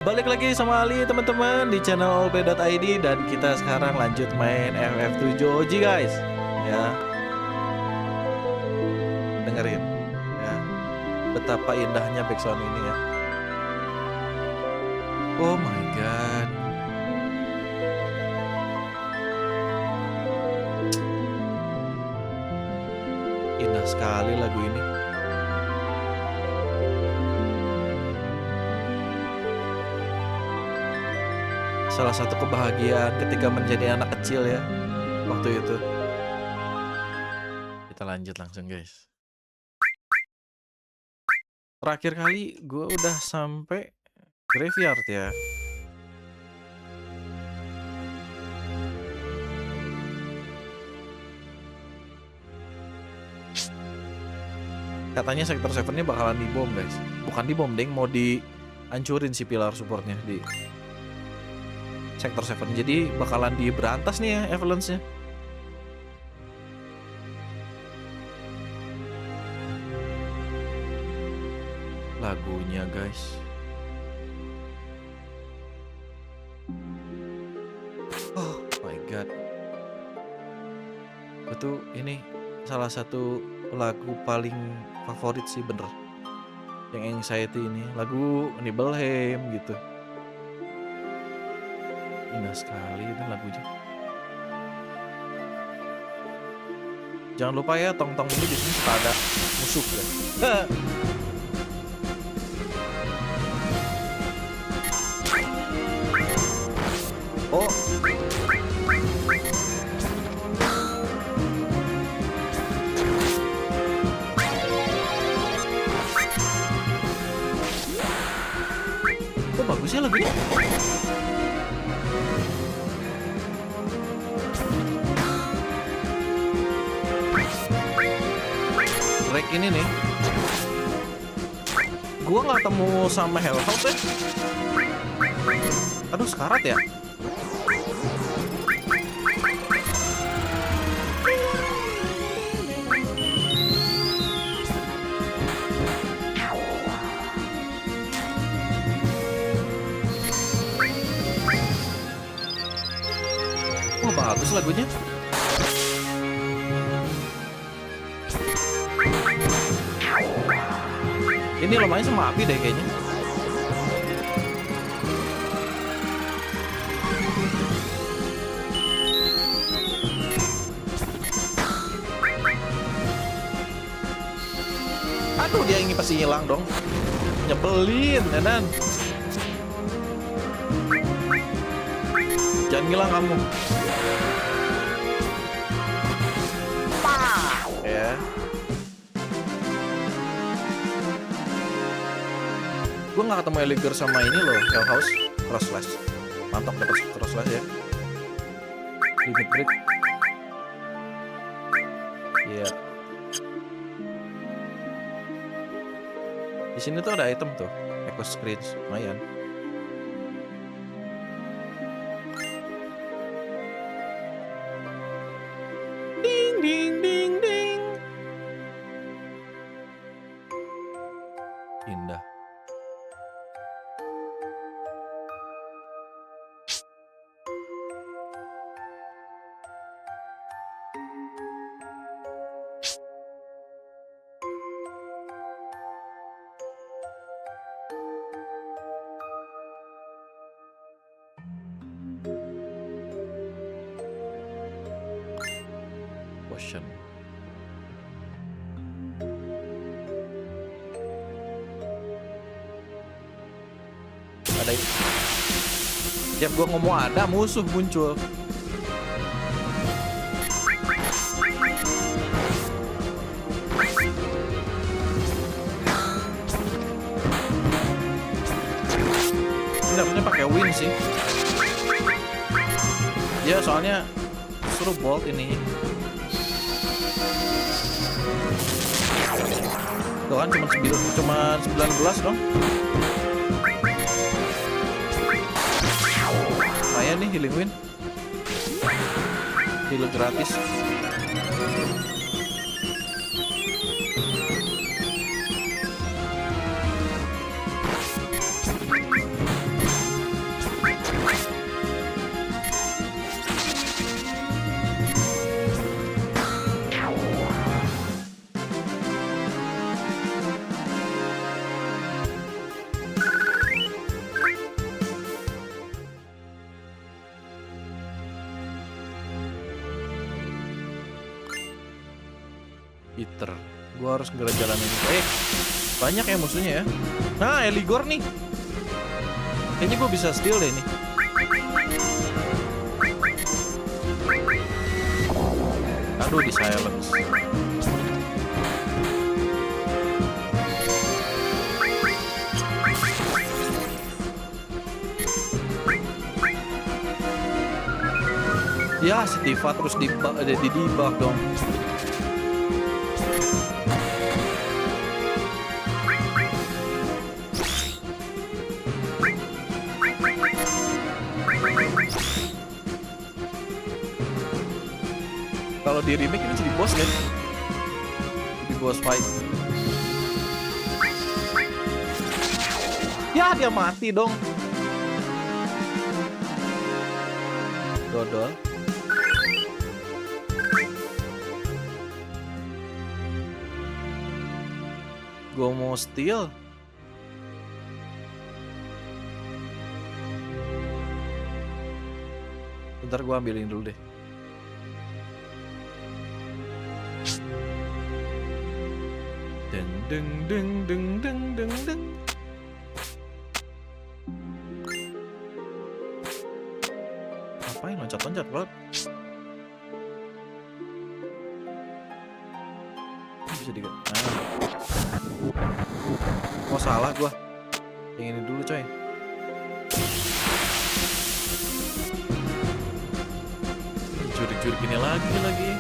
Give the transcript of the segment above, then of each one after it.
Balik lagi sama Ali teman-teman di channel olp.id dan kita sekarang lanjut main FF7 OG guys. Ya. Dengerin ya. Betapa indahnya backsound ini ya. Oh my god. Indah sekali lagu ini. Salah satu kebahagiaan ketika menjadi anak kecil ya waktu itu. Kita lanjut langsung guys. Terakhir kali gue udah sampai graveyard ya. Katanya sektor 7-nya bakalan dibom guys. Bukan dibom deng, mau dihancurin si pilar supportnya di sektor 7. Jadi bakalan diberantas nih ya avalanche-nya. Lagunya guys. Oh my god. Itu ini salah satu lagu paling favorit sih bener. Yang anxiety ini, lagu Nibelheim gitu. Indah sekali itu lagunya. Jangan lupa ya, tong-tong ini di sini suka ada musuh ya. Oh. Kok bagusnya lagunya? Drake ini nih, gua nggak ketemu sama Hellhouse ya. Aduh, sekarat ya. Oh, bagus lagunya. Ini lumayan sama api deh kayaknya. Aduh, dia ini pasti hilang dong. Nyebelin, Enan. Jangan ngilang kamu. Ya. Gue gak ketemu Eliger sama ini loh, Hellhouse Cross Slash. Mantap dapat Cross Slash ya. Limit break. Iya. Di sini tuh ada item tuh, Echo Screech, lumayan. Ding ding ding ding. Indah. Potion. Ada itu. Tiap gua ngomong ada musuh muncul. Ini harusnya pakai win sih. Ya soalnya suruh bolt ini. Tuh kan cuma 19 dong. Lumayan nih healing win. Heal gratis. Peter. Gua harus segera jalanin. Banyak ya musuhnya ya. Nah, Eligor nih. Kayaknya gue bisa steal deh nih. Aduh, di silence. Ya, si Tifa terus di debuff dong. Kalau di remake ini jadi boss kan? Jadi boss fight. Ya, dia mati dong. Dodol. Gue mau steal. Bentar, gue ambilin dulu deh. Deng deng deng deng deng deng. Ngapain loncat-loncat banget? Bisa digat. Nah. Oh, salah gua. Yang ini dulu, coy. Jurik-jurik ini lagi.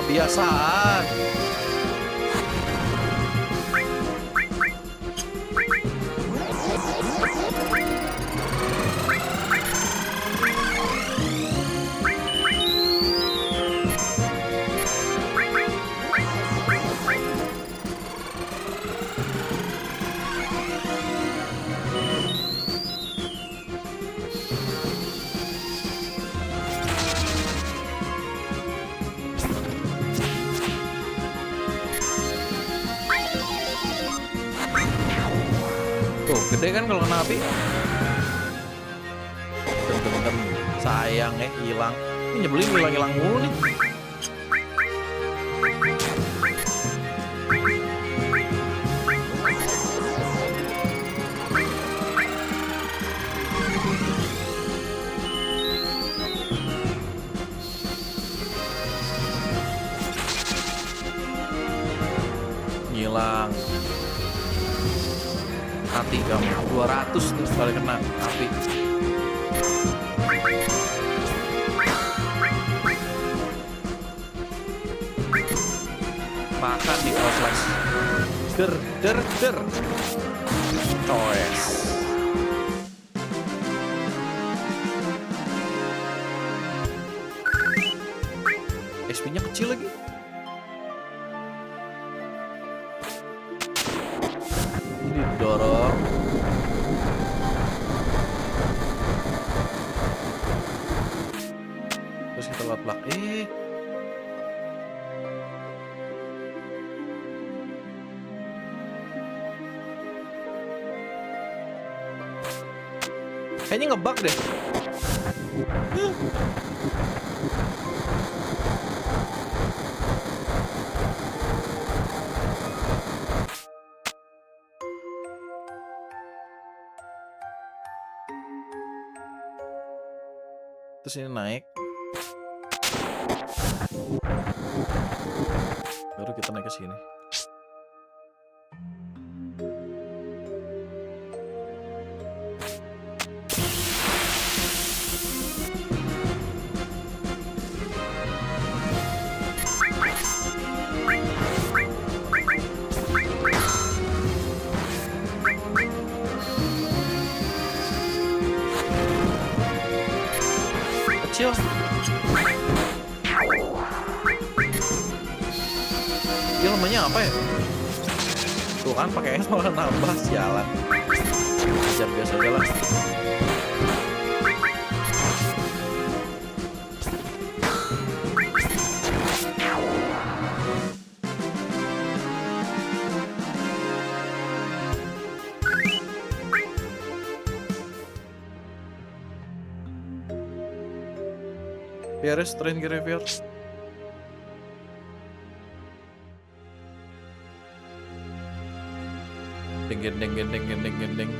Kebiasaan. Tuh, gede kan kalau kena api? Bentar. Sayang ya, hilang. Ini nyebelin hilang-hilang mulu nih. Ngilang. Mati kamu. 200 terus kali kena api. Makan di proses. Der. Coes. XP-nya kecil lagi. Ini dorong. Terus kita laplak. Kayaknya ngebug deh. Terus ini naik. Baru kita naik ke sini. Kecil. Dia namanya apa ya? Tuh kan pakai es malah nambah, sialan. Ajar biasa aja lah. Beres train graveyard. Deng.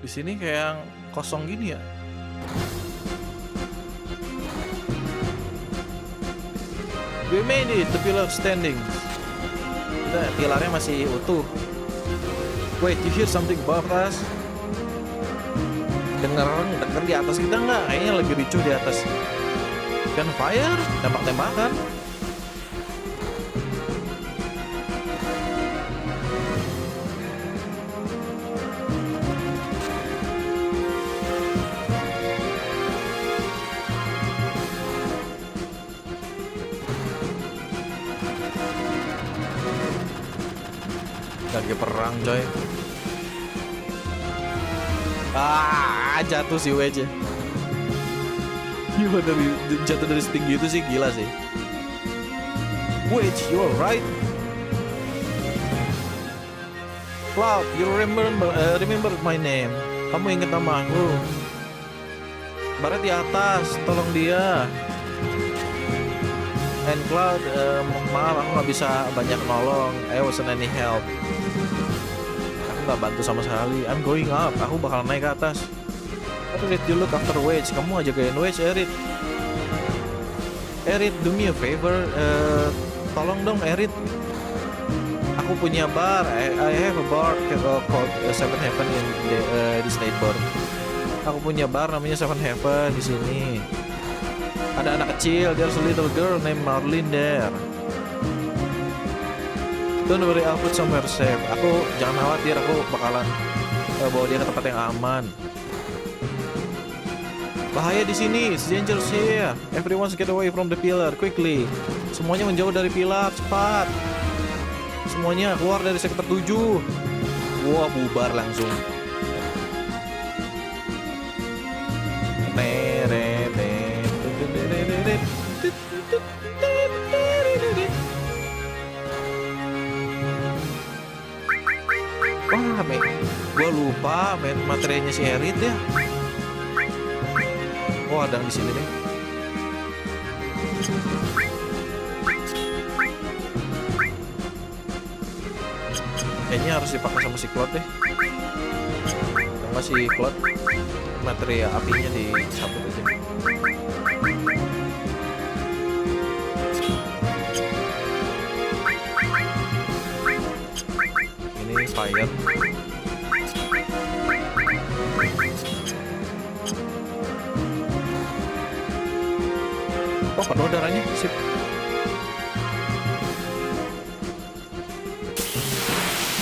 Di sini kayak yang kosong gini ya. We made it, the pillar standing. Kita pilarnya masih utuh. Wait, you hear something above us? Denger di atas kita nggak? Kayaknya lagi ricuh di atas. Gunfire, tembak-tembakan. Lagi perang coy. Jatuh si Wedge. Gila, jatuh dari setinggi itu sih gila sih. Wedge, you're right. Cloud, you remember my name. Kamu ingat nama aku. Barat di atas, tolong dia. And Cloud, maaf aku nggak bisa banyak nolong. I wasn't any help. Aku nggak bantu sama sekali. I'm going up. Aku bakal naik ke atas. Erit, you look after Wedge. Kamu aja jagain Wedge, Erit. Erit, do me a favor. Tolong dong, Erit. Aku punya bar. I have a bar called Seven Heaven in di Stateboard. Aku punya bar namanya Seven Heaven di sini. Ada anak kecil, there's a little girl named Marlene there. Don't worry, I'll put somewhere safe. Jangan khawatir, aku bakalan bawa dia ke tempat yang aman. Bahaya di sini, it's dangerous here. Everyone get away from the pillar, quickly. Semuanya menjauh dari pilar, cepat. Semuanya keluar dari sektor 7. Wah, bubar langsung. Wah, gue lupa main materinya si Erit ya. Oh, ada di sini nih. Kayaknya harus dipakai sama si Cloud deh. Sama si Cloud materi apinya dicabut aja. Ini fire. Oh, penuh darahnya, sip.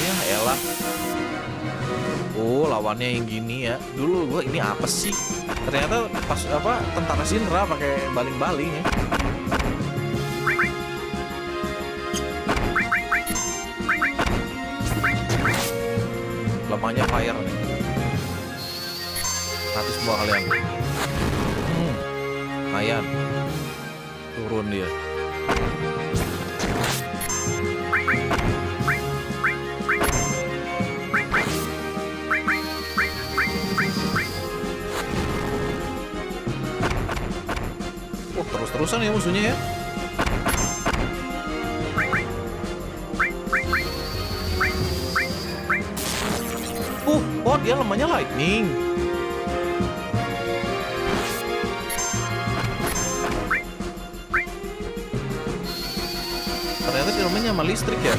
Ya elah. Oh, lawannya yang gini ya. Dulu gua ini apa sih? Ternyata pas tentara Shinra pakai baling-baling ya. Lemahnya fire nih. Mati semua kalian. Lumayan. Turun dia. Oh, terus-terusan ya musuhnya ya. Oh, dia lemahnya lightning. Ternyata dia lemahnya sama listrik ya.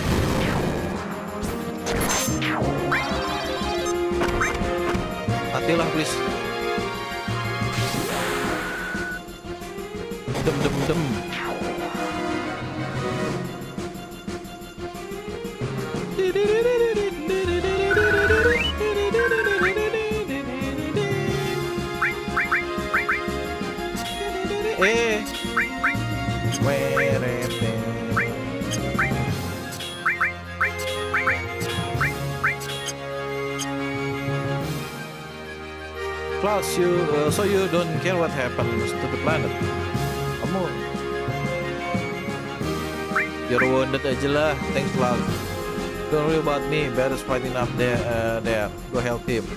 Matilah please. Dem. Clouds, so you don't care what happens to the planet. Kamu you're wounded aja lah. Thanks, Cloud. Don't worry about me. Barret's fighting up there. Go help him.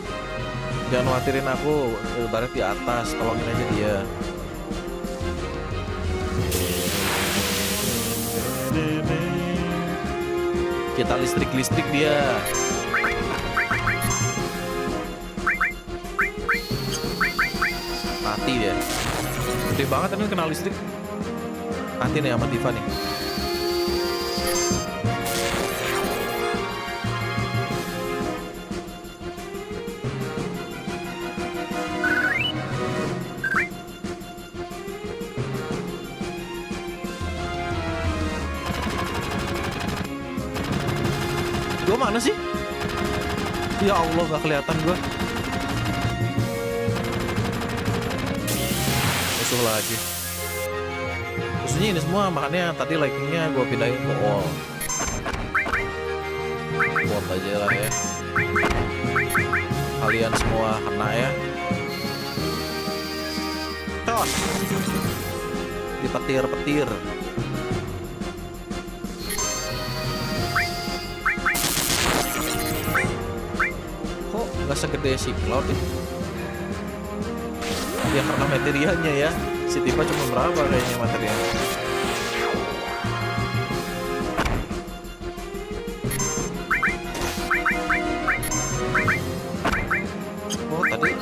Jangan khawatirin aku. Barret di atas. Tolongin aja dia. Kita listrik dia. Mati dia. Gede banget ini kena listrik. Mati nih sama Tifa nih. Gua mana sih? Ya Allah, gak kelihatan gua. Musuh lagi. Musuhnya ini semua, makanya tadi lightingnya gua pindahin ke all. Buat aja lah ya. Kalian semua kena ya. Tos. Dipetir-petir. Nggak segede si Cloud ya karena materialnya ya. Si Tifa cuma berapa kayaknya material. Oh tadi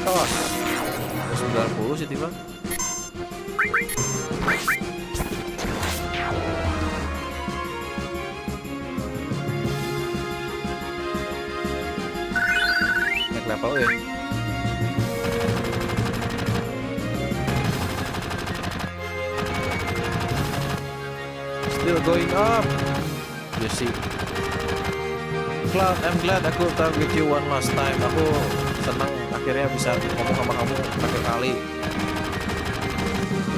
tos 90 si Tifa. Level ya. Still going up. You see. Cloud, I'm glad aku talk with you one last time. Aku senang akhirnya bisa ngomong sama kamu terakhir kali.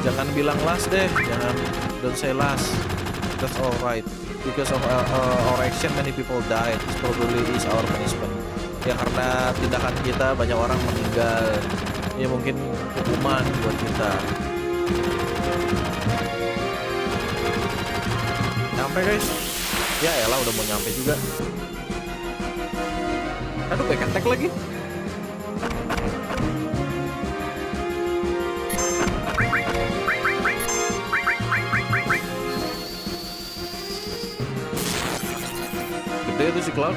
Jangan bilang last deh, don't say last. That's alright. Because of our action many people died. This probably is our punishment. Ya karena tindakan kita banyak orang meninggal. Ya mungkin hukuman buat kita. Nyampe guys. Ya elah udah mau nyampe juga. Aduh back attack lagi. Gede itu si Cloud.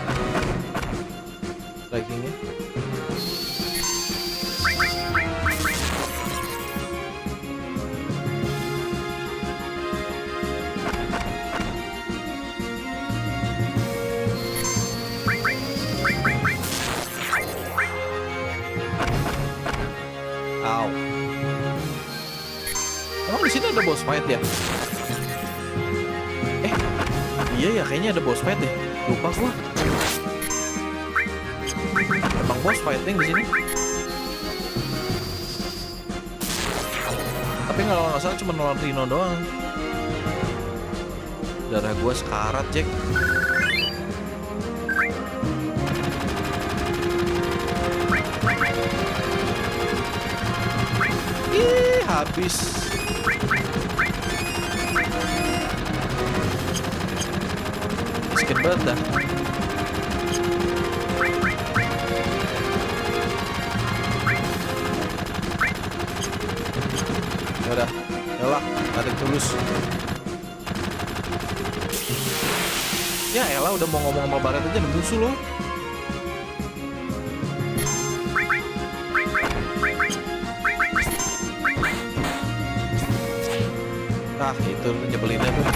Lightingnya. Ow. Emang di sini ada boss fight ya? Iya ya, kayaknya ada boss fight deh. Lupa gua. Emang boss fighting di sini. Tapi nggak salah cuma lawan Rino doang. Darah gua sekarat, Jack. Ih, habis. Miskin banget dah. Yaudah, yalah, tarik tulus. Ya elah udah mau ngomong sama Barret aja ada musuh loh. Ah itu nyebelinnya tuh.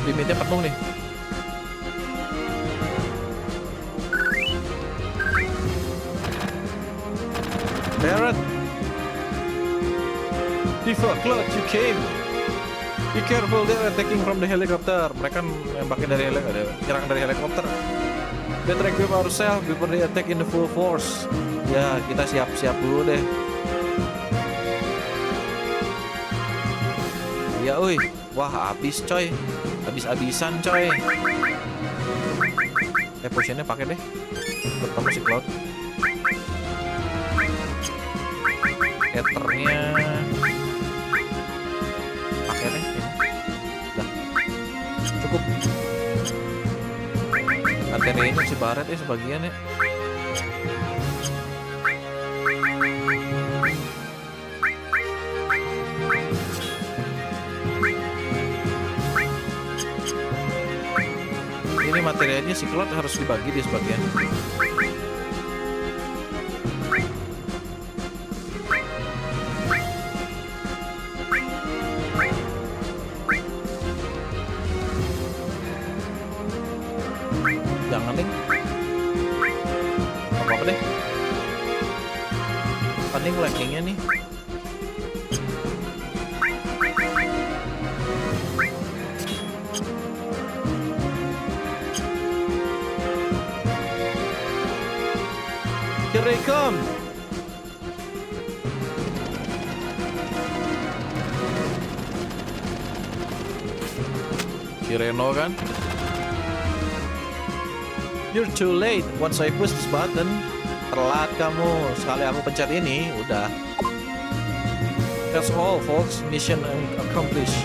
Limitnya penuh nih. Barret, Tifa, Cloud, you came. Be careful, they're attacking from the helicopter. Mereka nembakin dari helikopter, nyerang dari helikopter. Better equip ourselves before they attack in the full force. Ya, kita siap-siap dulu deh. Ya, uy, wah habis coy. Habis-habisan coy. Potionnya pakai deh. Buat kamu si Cloud. Ethernya pakai deh. Udah. Cukup. Materinya si Barret ya sebagian ya. Ini materialnya si Cloud harus dibagi di sebagian. Jangan deh. Apa-apa deh. Paling laggingnya nih. Here they come. Kireno kan? You're too late. Once I push this button, telat kamu. Sekali aku pencet ini, udah. That's all, folks. Mission accomplished.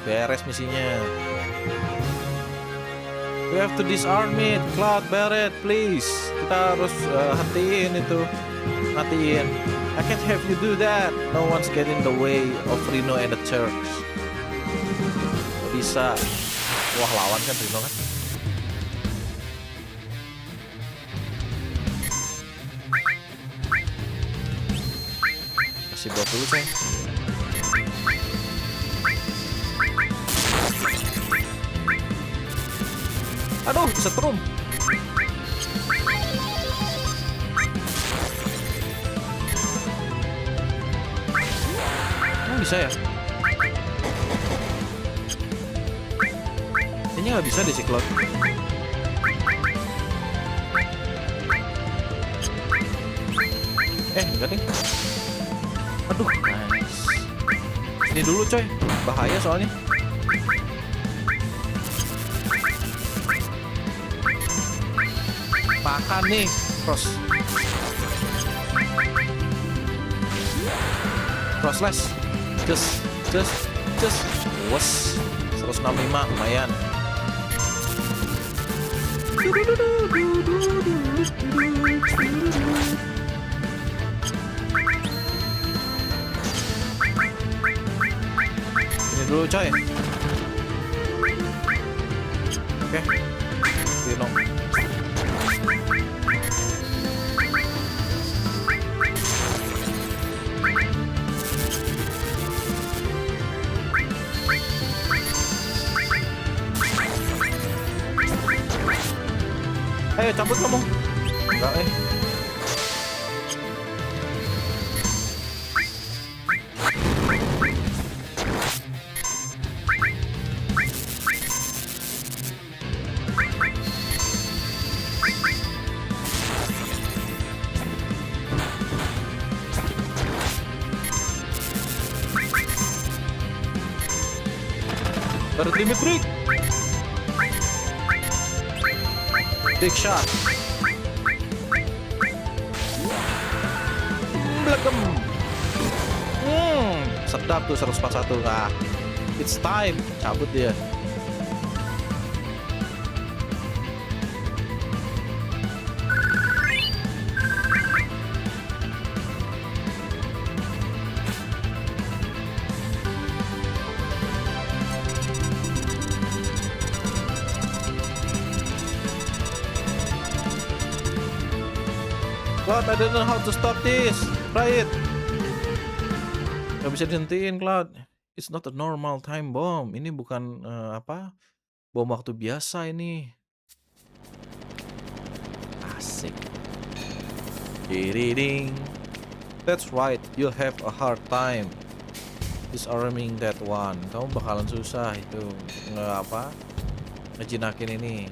Beres misinya. We have to disarm it. Cloud, Barret, please. Kita harus hentiin itu. Matiin. I can't have you do that. No one's getting in the way of Reno and the Turks. Gak bisa. Wah, lawan kan Reno kan? Kasih buat dulu, coy. Aduh, setrum. Bisa ya? Kayaknya nggak bisa deh si Cloud. Enggak deh. Aduh, nice. Ini dulu coy, bahaya soalnya. Makan nih, crossless. Just. Wes, 165 lumayan. Ini dulu coy. Oke. Reno. Ayo cabut kamu. Enggak Baru limit break. Big shot. Blekem. Sedap tuh 141. Nah, it's time. Cabut dia. Cloud, I don't know how to stop this. Try it. Gak bisa dihentiin, Cloud. It's not a normal time bomb. Ini bukan bom waktu biasa ini. Asik. Ding. That's right. You'll have a hard time disarming that one. Kamu bakalan susah itu ngejinakin ini.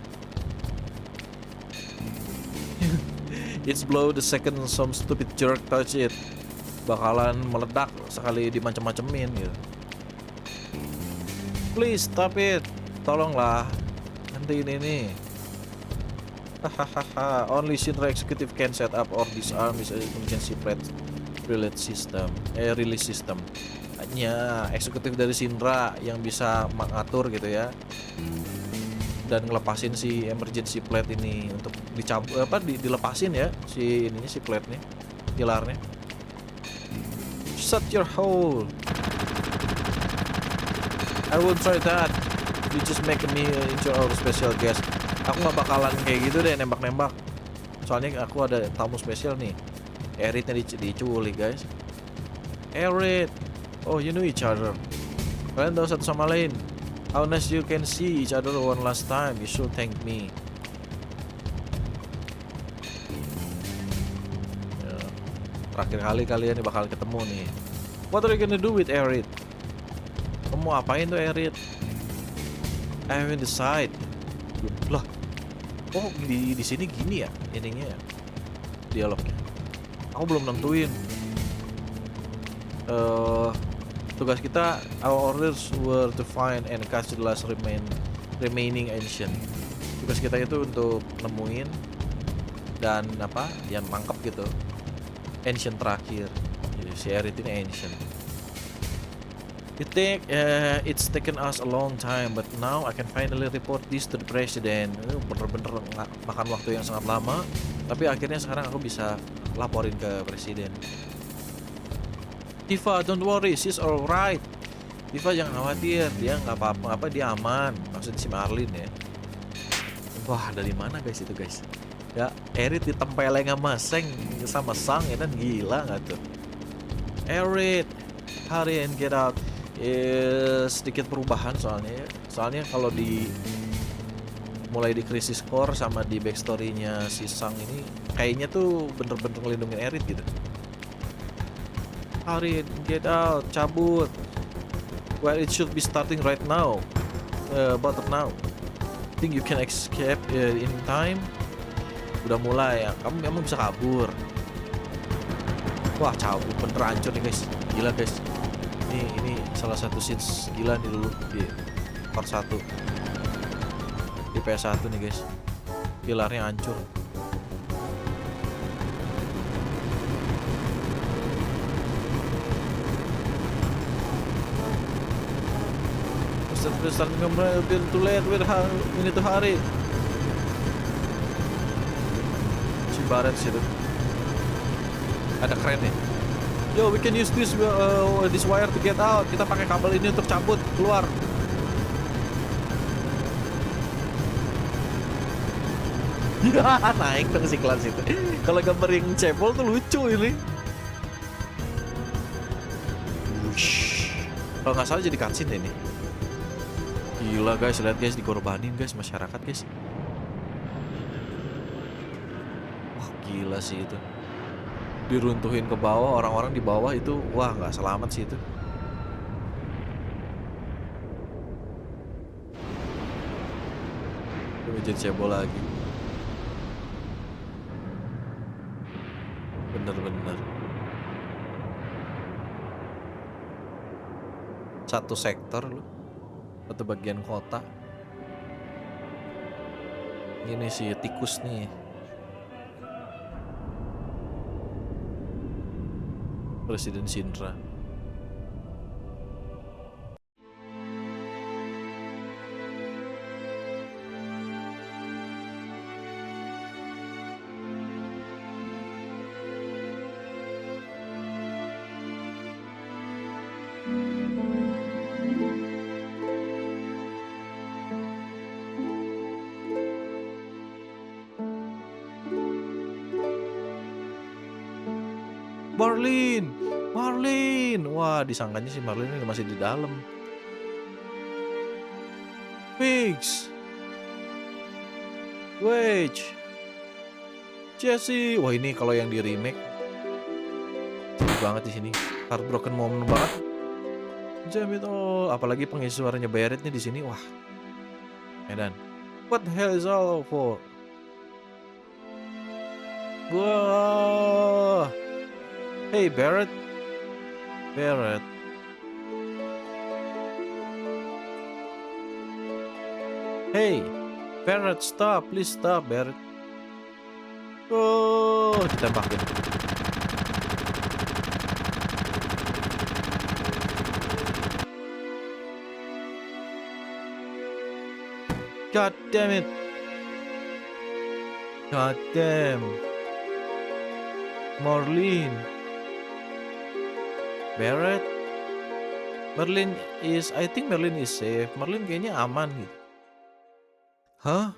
It's blow the second some stupid jerk touch it. Bakalan meledak sekali dimacem-macemin gitu. Please stop it. Tolonglah. Hentiin ini. Hahaha. Only Shinra executive can set up or disarm this emergency plate release system. Hanya eksekutif dari Shinra yang bisa mengatur gitu ya, dan ngelepasin si emergency plate ini untuk dilepasin ya si ininya, si plate nya, pilarnya. Shut your hole. I won't try that. You just make me into our special guest. Aku gak bakalan kayak gitu deh nembak-nembak. Soalnya aku ada tamu spesial nih. Eritnya diculik guys. Erit. Oh, you know each other. Kalian tahu satu sama lain. How nice you can see each other one last time. You should thank me. Ya, terakhir kali kalian bakal ketemu nih. What are you gonna do with Erit? Kamu apain tuh Erit? I haven't decide. Lah, oh di sini gini ya ininya ya, dialognya. Aku belum nentuin. Tugas kita, our orders were to find and catch the last remaining ancient. Tugas kita itu untuk nemuin dan yang mangkap gitu ancient terakhir. Jadi si Erit ini ancient. You think it's taken us a long time, but now I can finally report this to the president. Bener-bener makan waktu yang sangat lama, tapi akhirnya sekarang aku bisa laporin ke presiden. Tifa, don't worry, she's alright. Tifa jangan khawatir, dia nggak apa-apa, dia aman. Maksudnya si Marlin ya. Wah, dari mana guys itu guys? Ya, Erit ditempeleng sama Sang ya kan, gila nggak tuh? Erit, hurry and get out. Sedikit perubahan soalnya kalau mulai di Crisis Core sama di backstory-nya si Sang ini kayaknya tuh bener-bener ngelindungin Erit gitu. Hurry, get out, cabut. Well, it should be starting right now. About now. Think you can escape in time? Udah mulai ya. Kamu bisa kabur. Wah, cabut bener, hancur nih guys. Gila guys. Ini salah satu scenes gila nih dulu di part 1 di PS1 nih guys. Pilarnya hancur. Starting to late, we need to hurry. Si Barret situ ada keren nih. Yo, we can use this wire to get out. Kita pakai kabel ini untuk cabut keluar. Ya, naik dong si kelas itu. Kalau gambar yang cebol tuh lucu ini. Kalau nggak salah jadi cutscene ini. Gila guys, lihat guys, dikorbanin guys masyarakat guys. Wah gila sih itu. Diruntuhin ke bawah, orang-orang di bawah itu, wah nggak selamat sih itu. Udah jadi cebol lagi. Bener-bener. Satu sektor loh. Satu bagian kota. Ini si tikus nih. Presiden Shinra. Marlin. Wah, disangkanya si Marlin ini masih di dalam. Pigs. Wedge. Jesse. Wah, ini kalau yang di remake sedih banget di sini. Heartbroken moment banget. Jam itu, apalagi pengisi suaranya Barretnya di sini. Wah. Medan. What the hell is all for? Wah. Hey Barret. Hey Barret, stop, please stop Barret. Oh, ditembakin. God damn it. God damn. Marlene. Barrett. I think Merlin is safe. Merlin kayaknya aman gitu. Huh?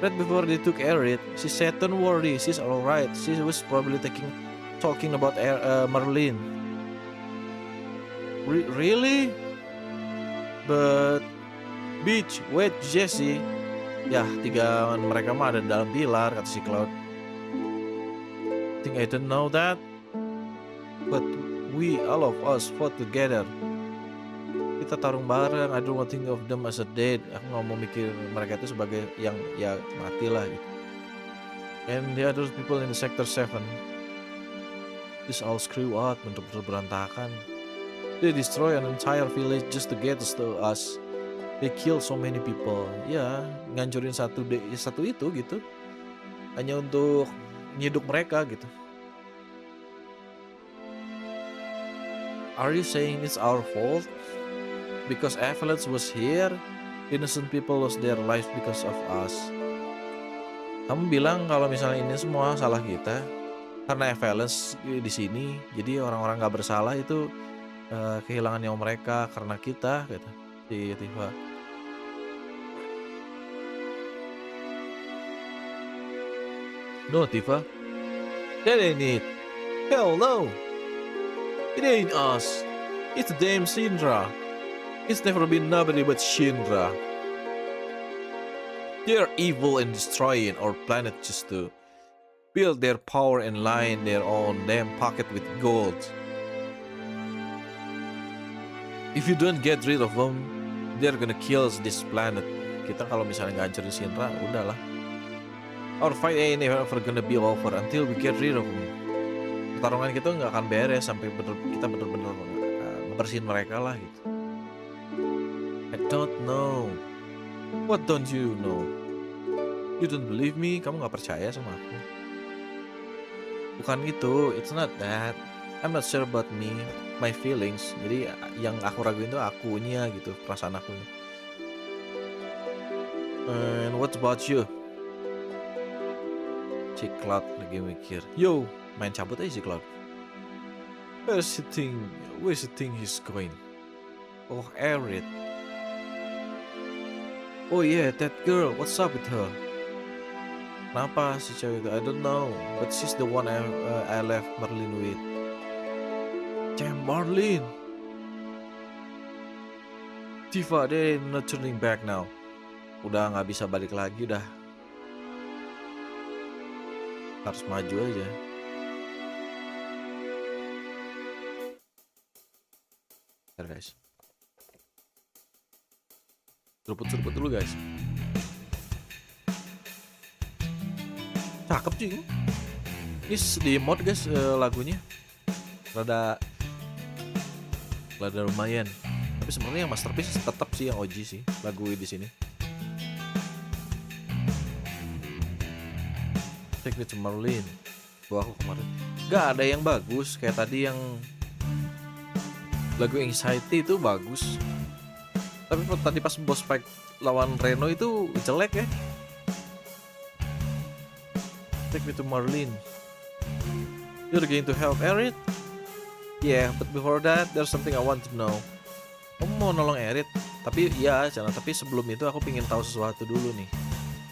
Right before they took Aerith, she said, "Don't worry, she's alright." She was probably talking about Merlin. Really? But Beach, wait, Jesse. Ya, 3 mereka mah ada dalam pilar, kata si Cloud. Think I don't know that, but we, all of us, fought together. Kita tarung bareng. I don't want to think of them as a dead. Aku nggak mau mikir mereka itu sebagai yang ya mati lah gitu. And the other people in the sector 7, this all screw out, bener-bener berantakan. They destroy an entire village just to get to us. They kill so many people. Ya, ngancurin satu itu gitu. Hanya untuk nyiduk mereka gitu. Are you saying it's our fault? Because Avalanche was here, innocent people lost their lives because of us. Kamu bilang kalau misalnya ini semua salah kita karena Avalanche di sini, jadi orang-orang nggak bersalah itu kehilangan nyawa mereka karena kita, gitu. Si Tifa. No, Tifa. That ain't it. Hell no. It ain't us. It's damn Shinra. It's never been nobody but Shinra. They're evil and destroying our planet just to build their power and line their own damn pocket with gold. If you don't get rid of them, they're gonna kill this planet. Kita kalau misalnya nggak hancurin Shinra, udahlah. Our fight ain't ever gonna be over until we get rid of them. Pertarungan kita nggak akan beres sampai kita bener-bener ngebersihin mereka lah gitu. I don't know. What don't you know? You don't believe me? Kamu nggak percaya sama aku? Bukan itu. It's not that. I'm not sure about me, my feelings. Jadi yang aku raguin itu akunya gitu, perasaan aku. And what about you? Si Cloud lagi mikir. Yo, main cabut aja si Cloud. Where's the thing he's going? Oh, Aerith. Oh yeah, that girl. What's up with her? Kenapa si cewek itu? I don't know. But she's the one I left Merlin with. Damn, Merlin. Tifa, they're not turning back now. Udah nggak bisa balik lagi, udah. Harus maju aja. Bentar guys. Seruput dulu guys. Cakep sih. Ini di mod guys lagunya. Rada lumayan. Tapi sebenarnya yang masterpiece tetap sih yang OG sih lagu di sini. Take Me to Merlin. Gua aku kemarin gak ada yang bagus kayak tadi yang lagu Anxiety itu bagus. Tapi tadi pas boss fight lawan Reno itu jelek ya. Take Me to Merlin. You're going to help Aerith? Yeah, but before that there's something I want to know. Kamu mau nolong Aerith? Tapi ya, tapi sebelum itu aku pengen tahu sesuatu dulu nih.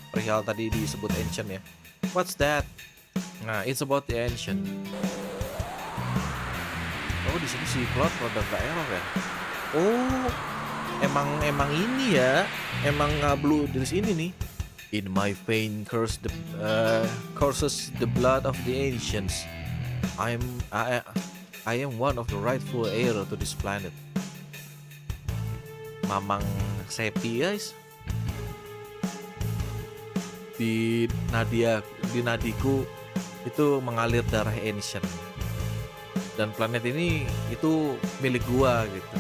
Perihal tadi disebut Ancient ya. What's that? Nah, it's about the Ancient. Oh, di sini si Cloud rada gak error ya. Oh, emang ini ya. Emang ngablu dari sini nih. In my vein courses the blood of the ancients. I am one of the rightful heir to this planet. Mamang Seppi guys. Di nadiku itu mengalir darah ancient. Dan planet ini itu milik gua gitu.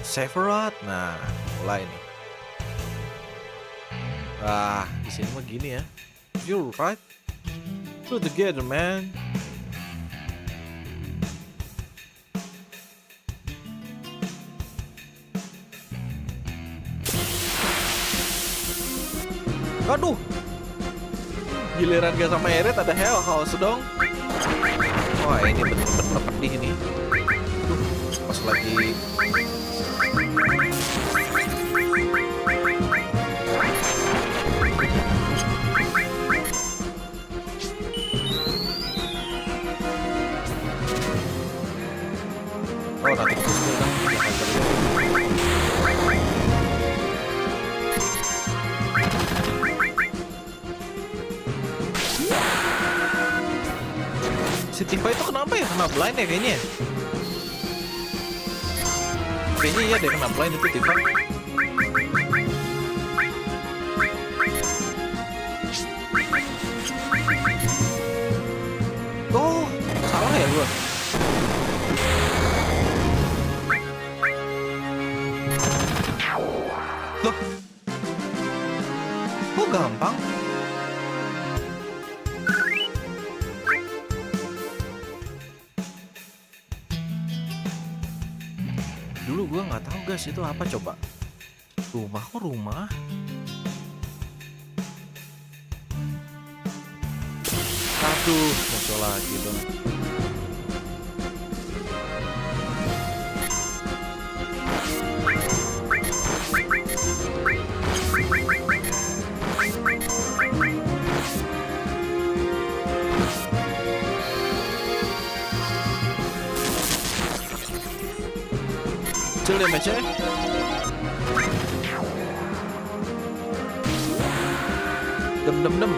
Sephiroth, nah mulai nih. Di sini mah gini ya. You're right. We're together, man. Aduh. Giliran gak sama Eret ada Hell House dong. Wah, ini bener-bener pedih ini. Pas lagi nanti pistol kan. Si Tifa itu kenapa ya? Kena blind ya kayaknya. Kayaknya iya deh kena blind itu Tifa. Oh, salah ya gua. Loh. Kok gampang? Dulu gua nggak tahu guys itu apa coba. Rumah kok rumah? Aduh, muncul lagi dong. Kecil ya match-nya. Dem.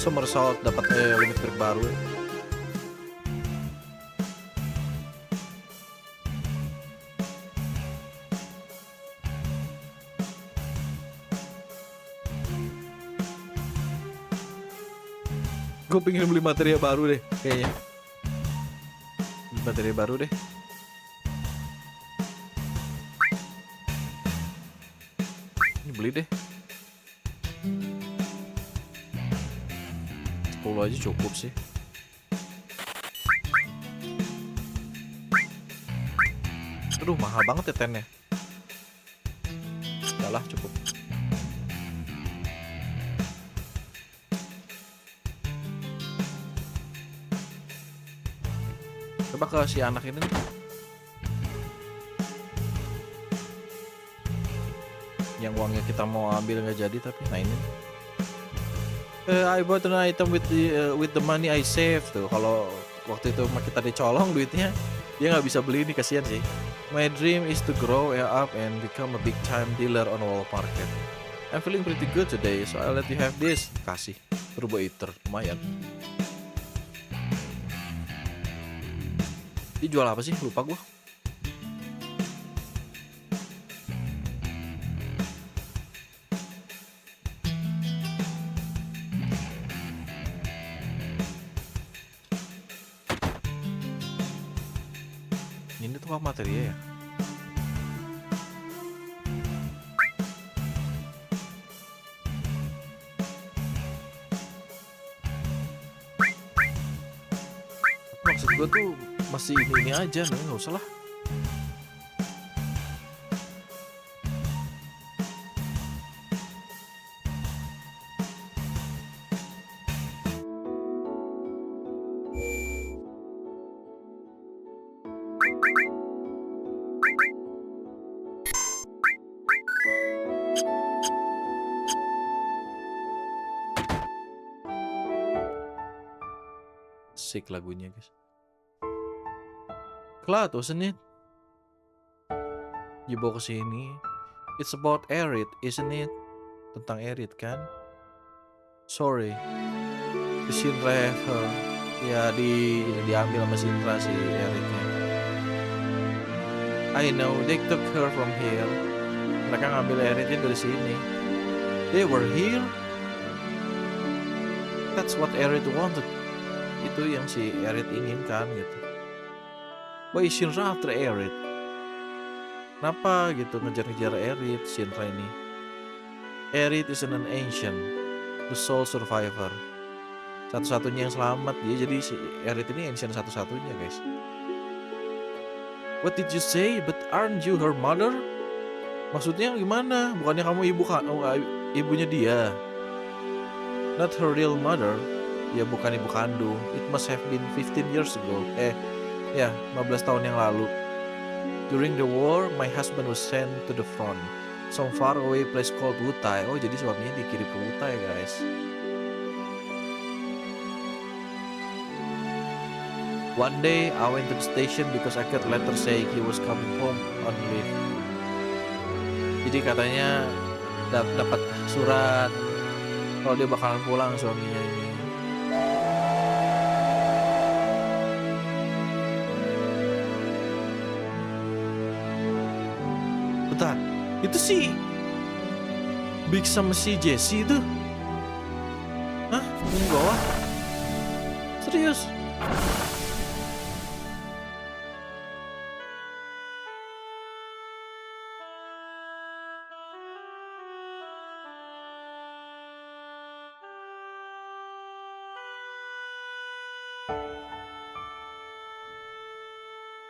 Somersault dapat limit break baru. Gue pengen beli materi baru deh kayaknya. Beli materi baru deh. Ini beli deh. 10 aja cukup sih. Aduh mahal banget ya tennya. Udah cukup. Coba ke si anak ini nih. Yang uangnya kita mau ambil nggak jadi tapi nah ini. I bought an item with the money I saved tuh. Kalau waktu itu kita dicolong duitnya, dia nggak bisa beli ini, kasihan sih. My dream is to grow up and become a big time dealer on Wall Market. I'm feeling pretty good today, so I'll let you have this. Kasih Turbo Eater, lumayan. Dia jual apa sih? Lupa gua. Ini tuh apa materinya ya? Maksud gua tuh masih ini aja, nggak usah lah. Sick lagunya guys. Cloud, wasn't it? Dibawa ke sini. It's about Aerith, isn't it? Tentang Aerith kan? Sorry. The Shinra have her. Ya diambil sama Shinra si Aerithnya. I know, they took her from here. Mereka ngambil Aerithnya dari sini. They were here? That's what Aerith wanted. Itu yang si Aerith inginkan gitu. Why is Shinra after Aerith? Kenapa gitu ngejar-ngejar Aerith, Shinra ini? Aerith is an ancient, the sole survivor. Satu-satunya yang selamat dia, jadi si Aerith ini ancient satu-satunya guys. What did you say? But aren't you her mother? Maksudnya gimana? Bukannya kamu ibunya dia? Not her real mother. Ya bukan ibu kandung. It must have been 15 years ago. 15 tahun yang lalu. During the war, my husband was sent to the front. Some far away place called Wutai. Oh, jadi suaminya dikirim ke Wutai, guys. One day, I went to the station because I got a letter saying he was coming home on leave. Jadi katanya dapat surat kalau dia bakalan pulang suaminya ini. Bentar, itu si Big sama si Jesse itu? Hah? Di bawah? Serius?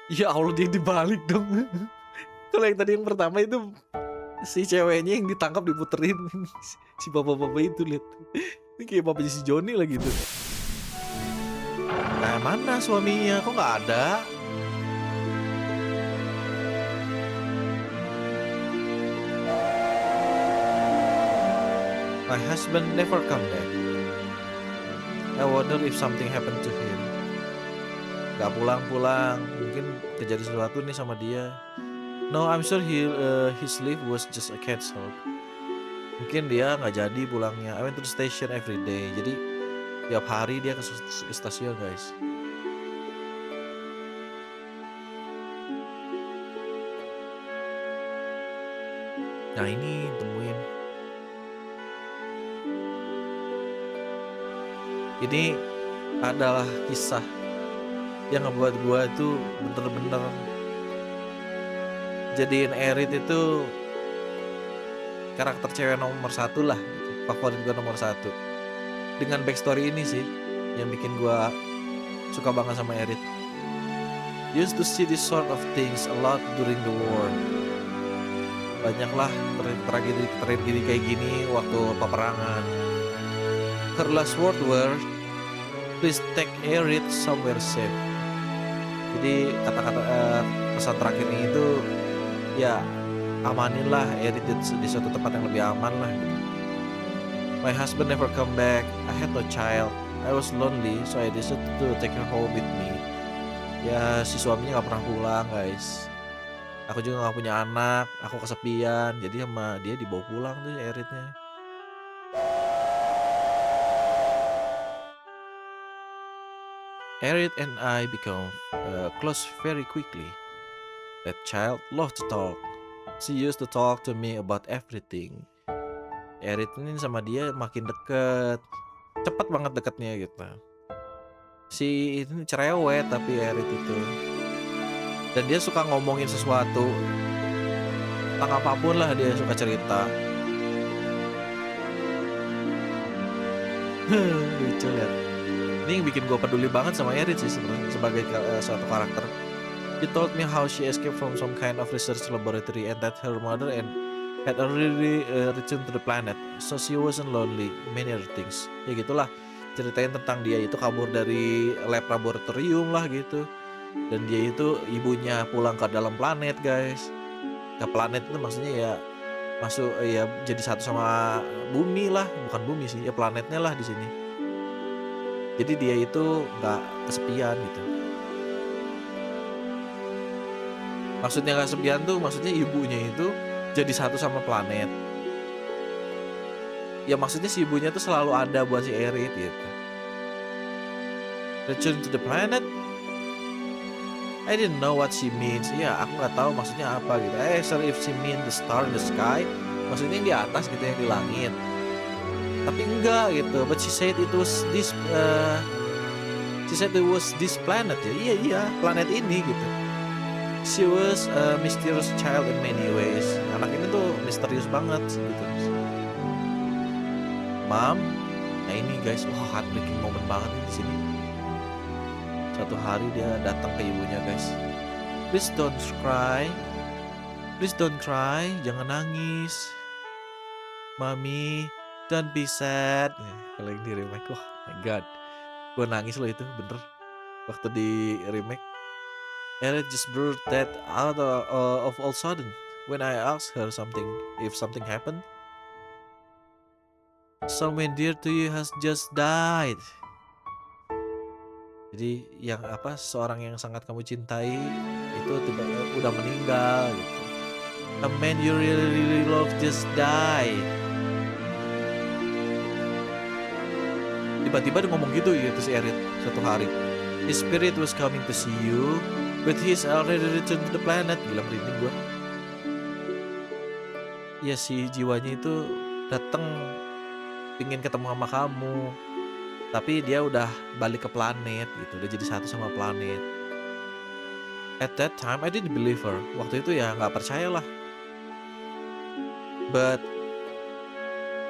Ya Allah, dia dibalik dong. Kalau yang tadi yang pertama itu si ceweknya yang ditangkap diputerin. Si bapak-bapak itu lihat. Ini kayak bapaknya si Johnny lah gitu. Nah, mana suaminya? Kok nggak ada? My husband never come back. I wonder if something happened to him. Gak pulang-pulang, mungkin terjadi sesuatu nih sama dia. No, I'm sure his leave was just a cancel. Mungkin dia nggak jadi pulangnya. I went to the station every day. Jadi tiap hari dia ke stasiun, guys. Nah ini temuin. Ini adalah kisah yang ngebuat gua itu bener-bener jadiin Aerith itu karakter cewek nomor 1 lah, favorit gua nomor 1. Dengan backstory ini sih yang bikin gua suka banget sama Aerith. Used to see this sort of things a lot during the war. Banyaklah tragedi kayak gini waktu peperangan. Her last word were, please take Aerith somewhere safe. Jadi kata-kata pesan terakhirnya itu ya amaninlah Aerith di suatu tempat yang lebih aman lah gitu. My husband never come back. I had no child. I was lonely, so I decided to take her home with me. Ya si suaminya gak pernah pulang, guys. Aku juga gak punya anak. Aku kesepian. Jadi sama dia dibawa pulang tuh Aerithnya. Aerith and I become close very quickly. That child loved to talk. She used to talk to me about everything. Aerith ini sama dia makin deket, cepet banget deketnya gitu. Si ini cerewet tapi Aerith itu, dan dia suka ngomongin sesuatu tentang apapun lah, dia suka cerita. Lucu lihat. Ini yang bikin gue peduli banget sama Aerith sih sebenarnya sebagai suatu karakter. She told me how she escaped from some kind of research laboratory and that her mother had already returned to the planet, so she wasn't lonely, many other things. Ya gitulah, ceritain tentang dia itu kabur dari lab laboratorium lah gitu. Dan dia itu ibunya pulang ke dalam planet, guys. Ke planet itu maksudnya ya masuk ya jadi satu sama bumi lah, bukan bumi sih, ya planetnya lah di sini. Jadi dia itu nggak kesepian gitu. Maksudnya nggak kesepian tuh, maksudnya ibunya itu jadi satu sama planet. Ya maksudnya si ibunya tuh selalu ada buat si Aerith gitu. Return to the planet? I didn't know what she means. Ya aku nggak tahu maksudnya apa gitu. Sorry if she mean the star in the sky. Maksudnya yang di atas gitu, yang di langit. tapi enggak gitu. But she said it was this she said it was this planet. Ya iya planet ini gitu. She was a mysterious child in many ways. Anak ini tuh misterius banget gitu. Mom, nah ini guys, wah heartbreaking moment banget nih di sini. Suatu hari dia datang ke ibunya guys. Please don't cry. Please don't cry. Jangan nangis. Mami, don't be sad. Kalau yang di remake, oh my god. Gue nangis loh itu, bener. Waktu di remake. Eric just blurted that out of all sudden. When I asked her if something happened. Someone dear to you has just died. Jadi yang seorang yang sangat kamu cintai itu udah meninggal gitu. A man you really love just died. Tiba-tiba dia ngomong gitu si Erit suatu hari. His spirit was coming to see you, but he's already returned to the planet. Gila, merinding gua. Ya si jiwanya itu datang pingin ketemu sama kamu, tapi dia udah balik ke planet gitu, udah jadi satu sama planet. At that time I didn't believe her. Waktu itu ya nggak percaya lah. But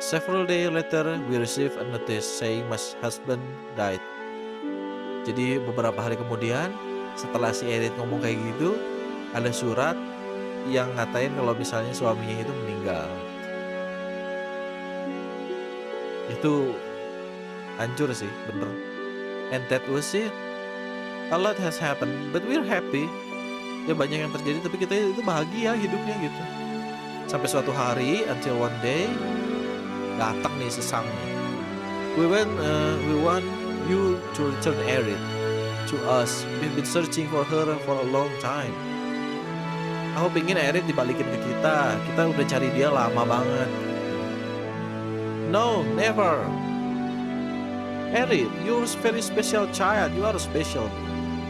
several days later we received a notice saying my husband died. Jadi beberapa hari kemudian setelah si Erit ngomong kayak gitu, ada surat yang ngatain kalau misalnya suaminya itu meninggal. Itu hancur sih, bener. And that was it. A lot has happened, but we're happy. Ya banyak yang terjadi, tapi kita itu bahagia hidupnya gitu. Sampai suatu hari, until one day, datang nih sesang nih. We want you to return Erit to us. We've been searching for her for a long time. Aku pingin Erit dibalikin ke kita. Kita udah cari dia lama banget. No, never. Erit, you're a very special child. You are special.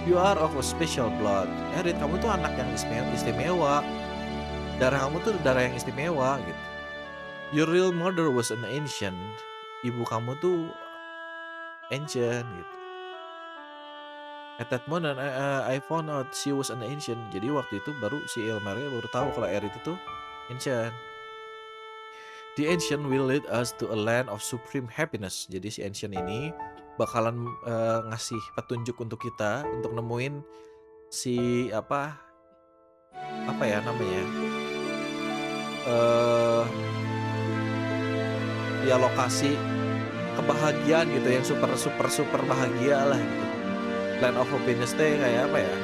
You are of a special blood. Erit, kamu tuh anak yang istimewa. Darah kamu tuh darah yang istimewa gitu. Your real mother was an ancient. Ibu kamu tuh ancient gitu. At that moment I found out she was an ancient. Jadi waktu itu baru si Elmaria baru tahu kalau Erit itu ancient. The ancient will lead us to a land of supreme happiness. Jadi si ancient ini bakalan ngasih petunjuk untuk kita untuk nemuin si apa ya namanya ya lokasi kebahagiaan gitu yang super bahagia lah gitu. Land of happiness teh kayak apa ya?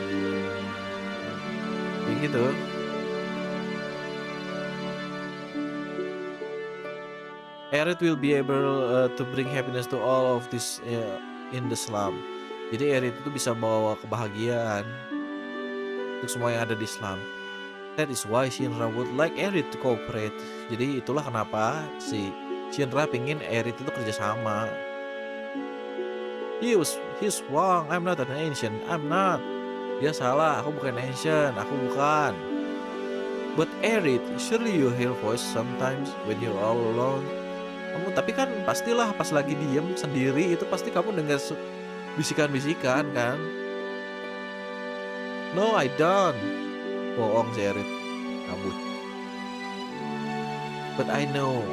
Begitu. Erit will be able to bring happiness to all of this in the slum. Jadi Erit itu bisa bawa kebahagiaan untuk semua yang ada di slum. That is why Shinra would like Erit to cooperate. Jadi itulah kenapa si Shinra pingin Erit itu kerjasama. He's wrong. I'm not an ancient. I'm not. Dia salah. Aku bukan ancient. Aku bukan. But Erit, surely you hear voice sometimes when you're all alone. Kamu tapi kan pastilah pas lagi diem sendiri itu pasti kamu dengar bisikan-bisikan kan? No, I don't. Bohong si Erit, kabur. But I know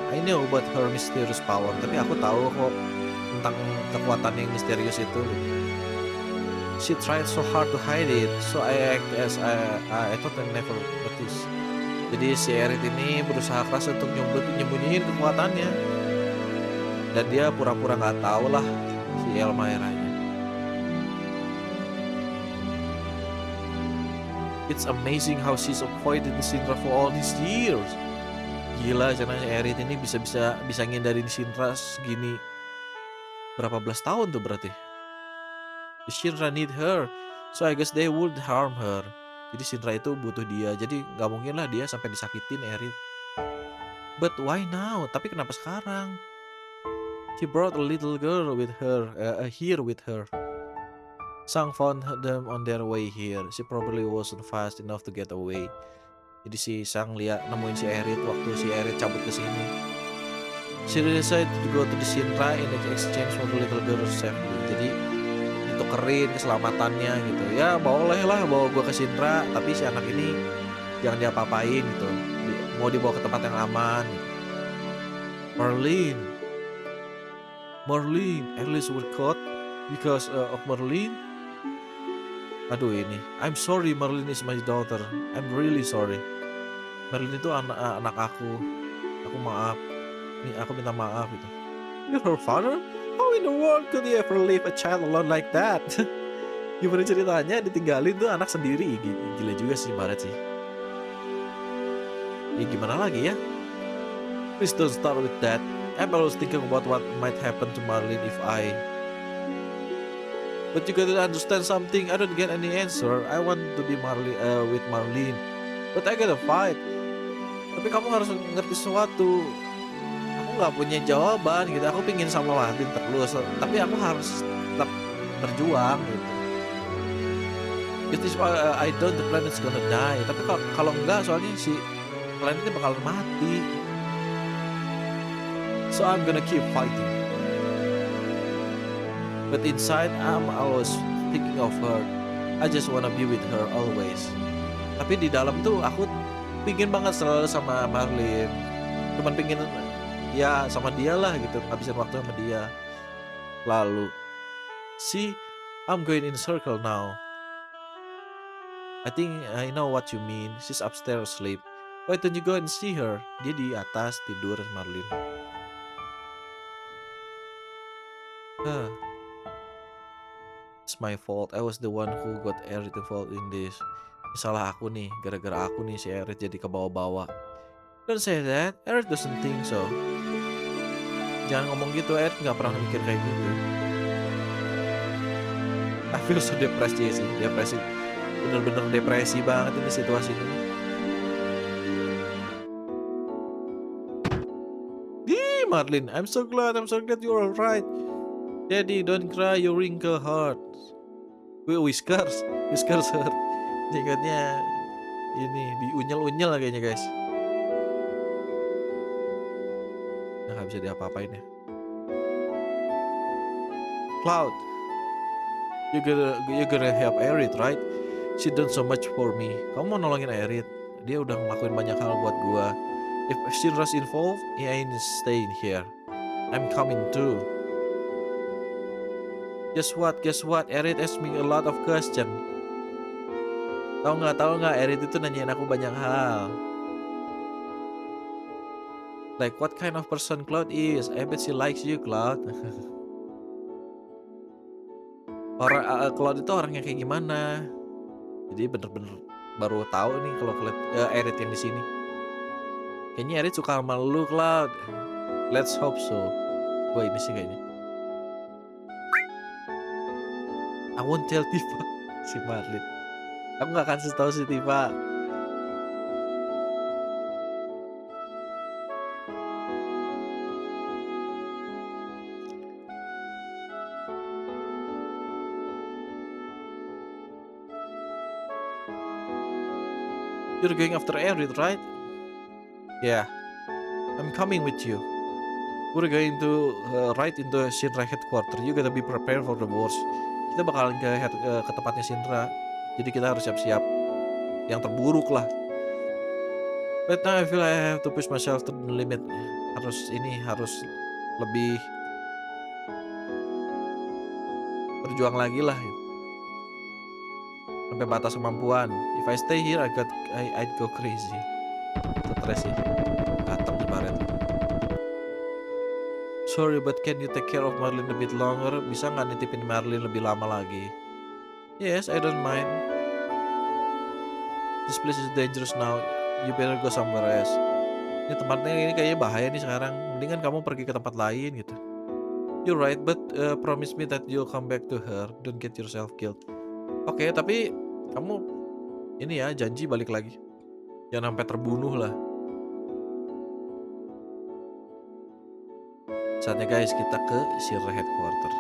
about her mysterious power. Tapi aku tahu kok tentang kekuatan yang misterius itu. She tried so hard to hide it, so I act as I thought I never noticed. Jadi si Erit ini berusaha keras untuk nyembunyiin kekuatannya. Dan dia pura-pura nggak tahu lah si Elmairanya. It's amazing how she's avoided Shinra for all these years. Gila, karena Erit ini bisa ngindarin Shinra segini berapa belas tahun tuh berarti. The Shinra need her, so I guess they would harm her. Jadi Shinra itu butuh dia, jadi nggak mungkin lah dia sampai disakitin Erit. But why now? Tapi kenapa sekarang? She brought a little girl with her here with her. Sang found them on their way here. She probably wasn't fast enough to get away. Jadi si Sang nemuin si Erit waktu si Erit cabut ke sini. She decided to go to the Shinra in exchange for the little girl's safety. Jadi ditukerin keselamatannya gitu. Ya boleh lah bawa gue ke Shinra, tapi si anak ini jangan diapa-apain gitu. Mau dibawa ke tempat yang aman. Gitu. Marlene, Alice were caught because of Marlene. Aduh ini, I'm sorry, Marlene is my daughter. I'm really sorry. Marlene itu anak aku. Aku maaf. Aku minta maaf gitu. You're her father? How in the world could you ever leave a child alone like that? Gimana ceritanya ditinggalin tuh anak sendiri? Gila juga sih Barat sih. Ya gimana lagi ya? Please don't start with that. I'm always thinking about what might happen to Marlene if I... But you gotta understand something. I don't get any answer. I want to be with Marlene. But I gotta fight. Tapi kamu harus ngerti sesuatu. Aku nggak punya jawaban gitu. Aku pingin sama Marlene terus, tapi aku harus tetap berjuang gitu. It is why I don't the planet's gonna die. Tapi kalau enggak, soalnya si planetnya bakal mati. So I'm gonna keep fighting. But inside I'm always thinking of her. I just wanna be with her always. Tapi di dalam tuh aku pingin banget selalu sama Marlene. Cuman pingin ya sama dia lah gitu, habisin waktu sama dia. Lalu see, I'm going in circle now. I think I know what you mean. She's upstairs asleep. Why don't you go and see her? Dia di atas tidur Marlene. It's my fault. I was the one who got Erit involved in this. Salah aku nih, gara-gara aku nih si Erit jadi kebawa-bawa. Don't say that. Erit doesn't think so. Jangan ngomong gitu, Erit nggak pernah mikir kayak gitu. I feel so depressed ya sih, depresi. Bener-bener depresi banget ini situasi ini. Marlene, I'm so glad you're alright. Daddy, don't cry, your wrinkle heart. Whiskers hurt. Jengotnya ini diunyel-unyel kayaknya guys. Nah, gak bisa diapa-apain ya. Cloud, you gonna help Erit, right? She done so much for me. Kamu mau nolongin Erit? Dia udah ngelakuin banyak hal buat gua. If Shinra's involved, he ain't staying here. I'm coming too. Guess what? Erit asked me a lot of questions. Tahu nggak? Erit itu nanyain aku banyak hal. Like what kind of person Cloud is? I bet she likes you, Cloud. Cloud itu orangnya kayak gimana? Jadi bener-bener baru tahu nih kalau Erit yang di sini. Kayaknya Erit suka sama lu, Cloud. Let's hope so. Wah ini sih kayaknya. I won't tell Tifa. Si Marlene. Aku gak akan kasih tahu si Tifa. You're going after Erit, right? Yeah. I'm coming with you. We're going to right into Shinra headquarters. You gotta be prepared for the worst. Kita bakalan ke tempatnya Shinra. Jadi kita harus siap-siap yang terburuk lah. Right now I feel I have to push myself to the limit. Harus lebih berjuang lagi lah. Sampai batas kemampuan. If I stay here, I'd go crazy. Stres sih. Datang di baret. Sorry, but can you take care of Marlene a bit longer? Bisa nggak nitipin Marlene lebih lama lagi? Yes, I don't mind. This place is dangerous now. You better go somewhere else. Ini tempatnya ini kayaknya bahaya nih sekarang. Mendingan kamu pergi ke tempat lain gitu. You're right, but promise me that you'll come back to her. Don't get yourself killed. Oke, tapi kamu ini ya janji balik lagi. Jangan sampai terbunuh lah. Saatnya guys kita ke Shinra headquarters.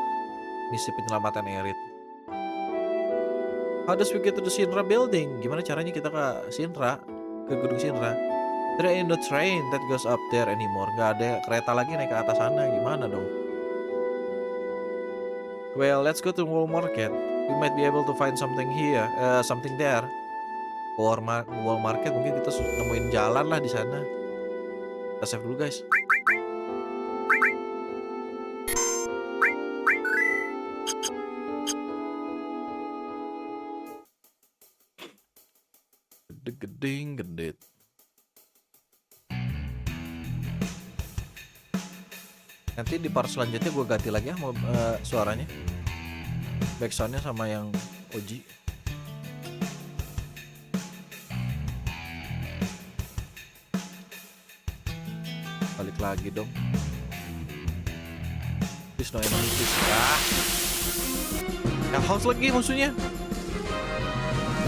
Misi penyelamatan Erit. How does we get to the Shinra building? Gimana caranya kita ke Shinra? Ke gedung Shinra? There ain't no train that goes up there anymore. Gak ada kereta lagi naik ke atas sana. Gimana dong? Well, let's go to Wall Market. We might be able to find something here, something there. Wall Market mungkin kita nemuin jalan lah di sana. Kita save dulu guys. Geding gedit. Nanti di part selanjutnya gue ganti lagi ya suaranya, backsoundnya sama yang Oji. Balik lagi dong. Please no enemy please. Ya house lagi musuhnya.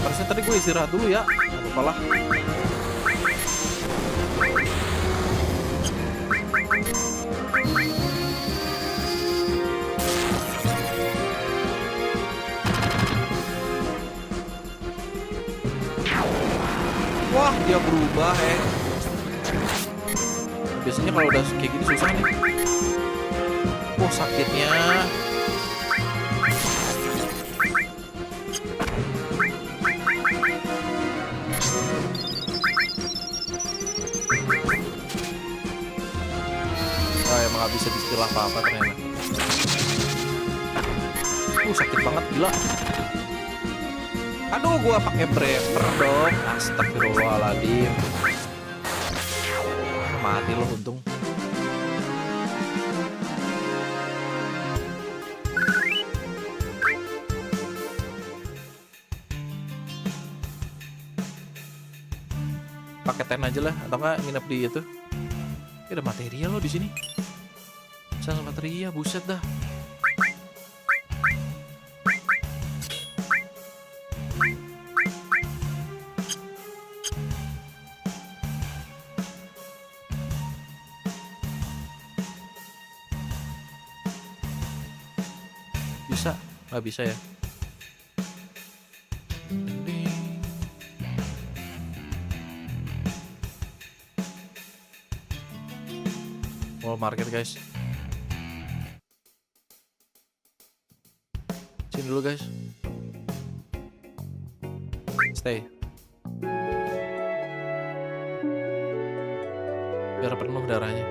Harusnya tadi gue istirahat dulu ya. Gak apa-apa lah. Wah, dia berubah biasanya kalau udah kayak gini susah nih. Wah, sakitnya. Wah, emang gak bisa diistilah apa-apa ternyata. Sakit banget gila. Aduh, gua pakai breaker dong. Astagfirullahaladzim. Mati loh untung. Pakai ten aja lah, atau enggak nginep di itu. Ada material loh di sini. Sel material, buset dah. Bisa? Nggak bisa ya? Wall Market guys. Sini dulu guys. Stay. Biar penuh darahnya.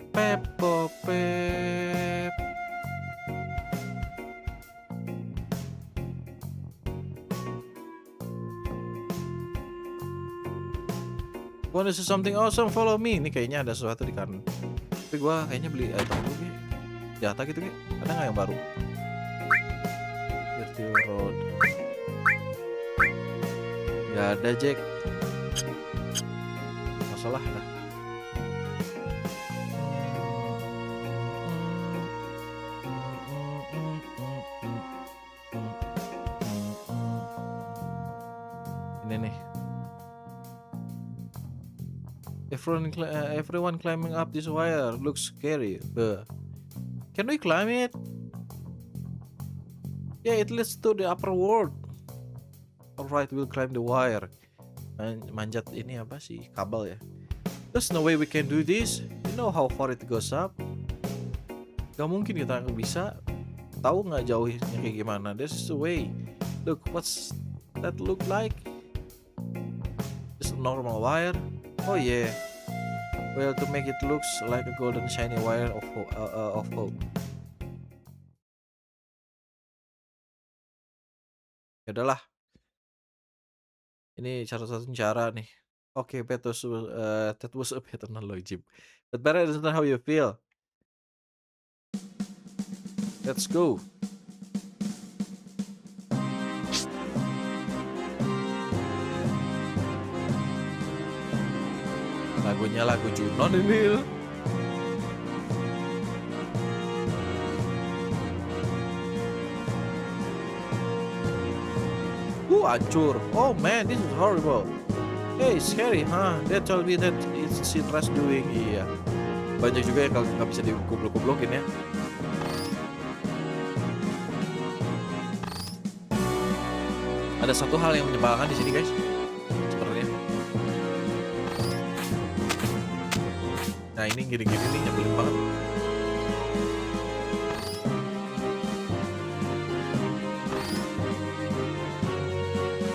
Peppo Pep. Wanna see something awesome? Follow me. Ini kayaknya ada sesuatu di kanan. Tapi gua kayaknya beli item dulu nih. Jatah gitu nih. Ada nggak yang baru? Virtue Road. Gak ada Jack. Masalah dah. Ini nih. Everyone climbing up this wire looks scary. Can we climb it? Yeah, it leads to the upper world. Alright, we'll climb the wire. Manjat ini apa sih? Kabel ya. There's no way we can do this. You know how far it goes up? Gak mungkin kita bisa. Tahu nggak jauhnya kayak gimana? This is the way. Look, what's that look like? Just a normal wire. Oh yeah. Well, to make it looks like a golden shiny wire of hope. Ya udahlah. Ini satu-satunya cara nih. Okay, that was a better analogy. But better isn't how you feel. Let's go. Lagunya lagu Junon ini. Hancur. Oh man, this is horrible. Hey, scary, huh? They told me that it's Citra's doing. Iya. banyak juga yang nggak bisa dikublok-kublokin ya. Ada satu hal yang menyebalkan di sini guys, sebenarnya. Nah ini gini-gini nih nyebelin banget.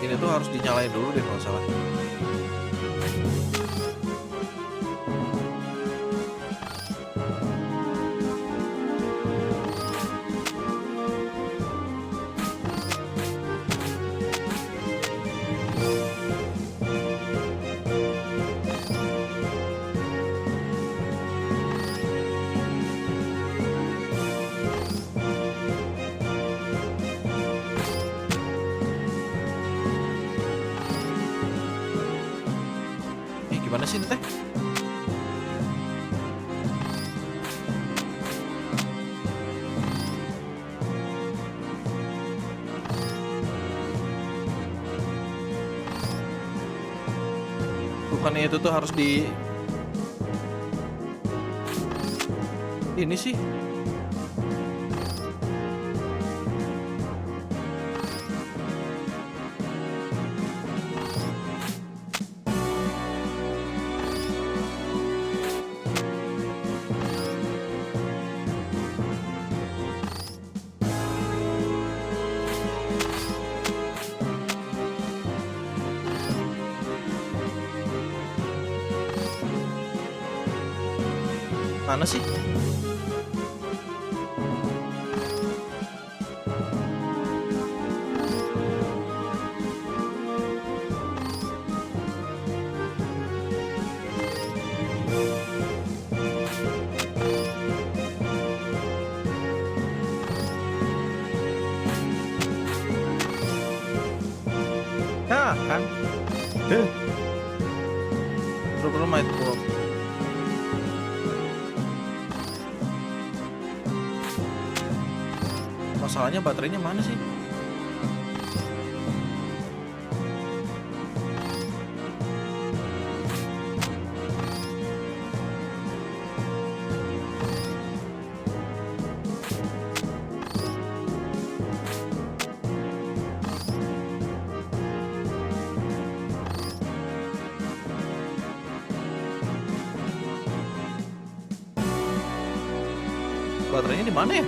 Ini tuh harus dinyalain dulu deh kalau salah. Gimana sih ini teh? Bukannya itu tuh harus di ini sih? Mana sih? Nah, kan? Belum itu. Masalahnya baterainya mana sih? Baterainya di mana ya?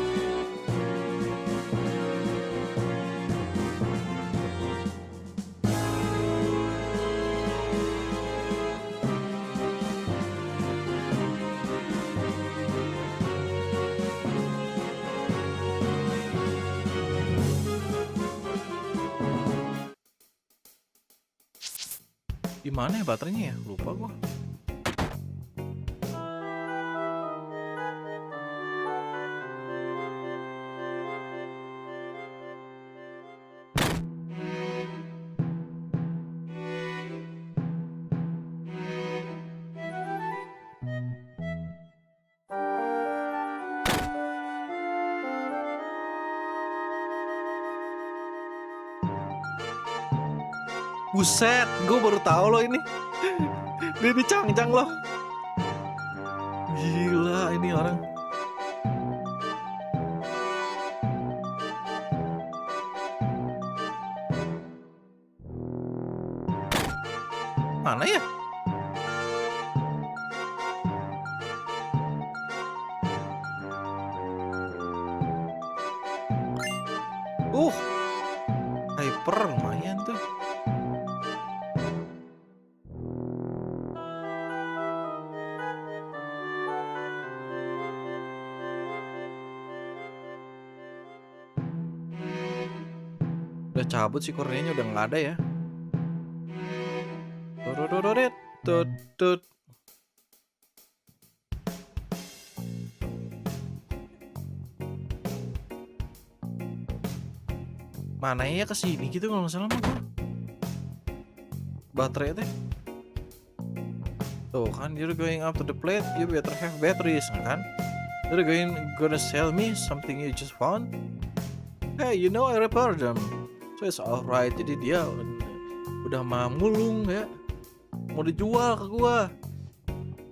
Di mana ya baterainya ya? Lupa gua. Buset, gue baru tahu loh ini. Dia dicang-cang loh. Gila ini orang. Mana ya? Hyper lumayan tuh. Udah cabut sih korneanya, udah nggak ada ya. Tut tut. Mana ya kesini gitu kalau nggak salah mah gua. Baterai teh. Tuh kan, you're going up to the plate, you better have batteries kan. You're gonna sell me something you just found. Hey, you know I repair them. So it's alright. Jadi dia udah mulung ya, mau dijual ke gua.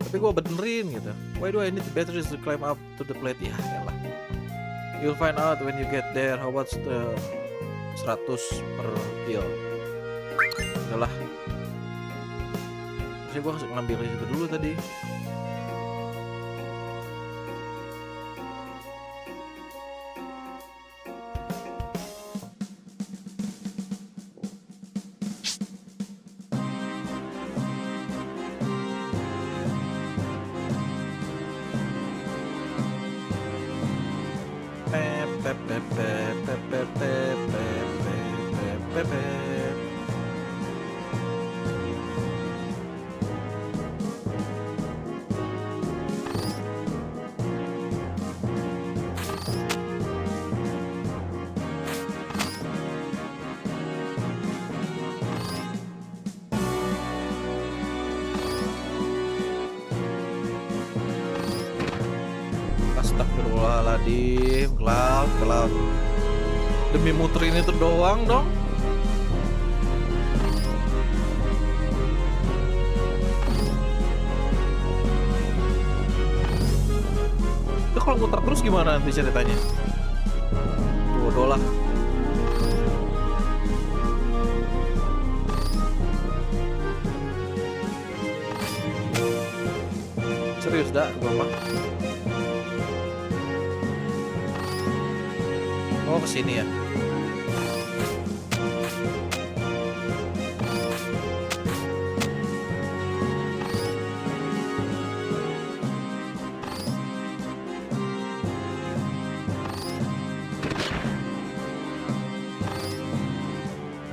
Tapi gue benerin gitu. Why do I need the batteries to climb up to the plate? Ya elah. You'll find out when you get there. How about 100 per kill? Udahlah. Terus gue ngambil itu dulu tadi. Astagfirullahaladzim, Cloud. Demi muterin itu doang dong. Itu kalau muter terus gimana nanti ceritanya? Bodoh lah. Serius dah, gua mah. Oh, kesini ya.